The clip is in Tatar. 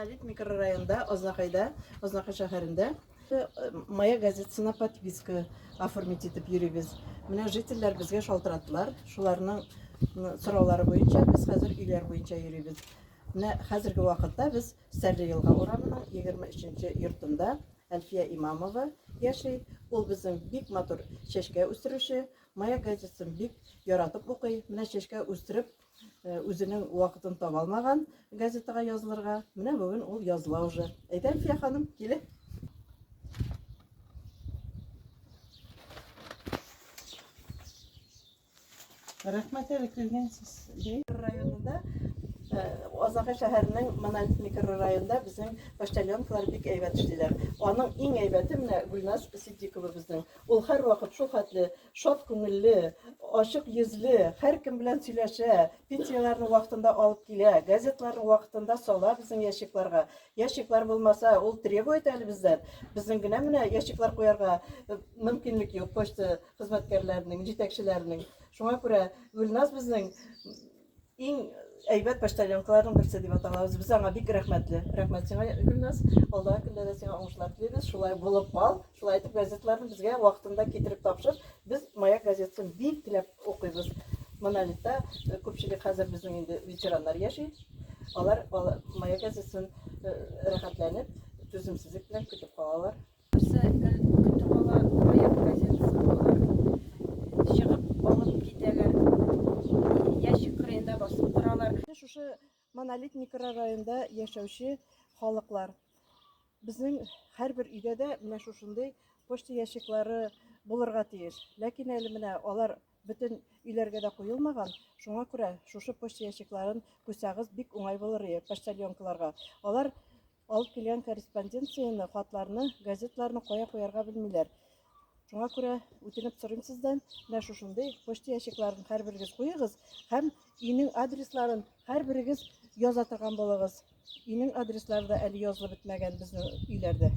Монолит микрорайонда, Ознакай шәһәрендә Мая газетасына подписка оформить итеп йөрибез. Менә җитәләр безгә шалтыратылар. Шуларның сораулары буенча без хәзер өйләр буенча йөрибез. Менә хәзерге вакытта без Сәрри елга урамының 23-нче йортында Әлфия Имамова яши. Ул безнең бик матур чәчкә үстерүче. Мая газетасын бик яратып укый. Менә чәчкә үстереп үзенең вакытын таба алмаган газетага язылырга. Менә бүген ул языла уже. Әйдә, Әлфия ханым, киле. Рәхмәт әле килгәнсез. Районында Ознакай шәһәренең Монолит микрорайонында безнең почтальонкалар бик әйбәт эшлиләр. Аның иң әйбәте менә Гүлназ Сиддикова безнең. Ул һәрвакыт шул хәтле шат күңелле, ачык йөзле, һәркем белән сөйләшә, пенсияләрне вакытында алып килә, газетларны вакытында сала безнең ящикларга. Ящиклар булмаса, ул требует әле бездән. Безнең генә менә ящиклар куярга мөмкинлек юк почта хезмәткәрләренең, җитәкчеләренең. Шуңа күрә Гүлназ безнең иң әйбәт почтальонкаларның берсе дип аталабыз. Без аңа бик рәхмәтле. Рәхмәт сиңа, Гөлназ. Алдагы көндә сиңа уңышлар телибез. Шулай булып кал. Шулай итеп газетларны безгә вакытында китереп тапшыр. Без Мая газетасын бик теләп укыйбыз. Монолитта күпчелек хәзер безнең инде ветераннар яши. Алар Мая газетасын рәхәтләнеп, түземсезлек белән көтеп калалар. Көтеп ала Мая газетасын чыгып алып китәләр. Ящик кырыенда басып торалар. Шушы Монолит микрорайонында яшәүче халыклар. Безнең һәрбер өйдә дә менә шушындый почта ящиклары булырга тиеш. Ләкин әле менә алар бөтен өйләргә дә куелмаган. Шуңа күрә шушы почта ящикларын куйсагыз бик уңай булыр иде почтальонкаларга. Алар алып килгән корреспонденцияны, хатларны, газетларны кая куярга белмиләр. Шуңа күрә үтенеп сорыйм сездән, менә шушындый почта ящикларын һәрберегез куегыз һәм өйнең адресларын һәрберегез яза торган булыгыз. Өйнең адреслары да әле язылып бетмәгән безнең өйләрдә.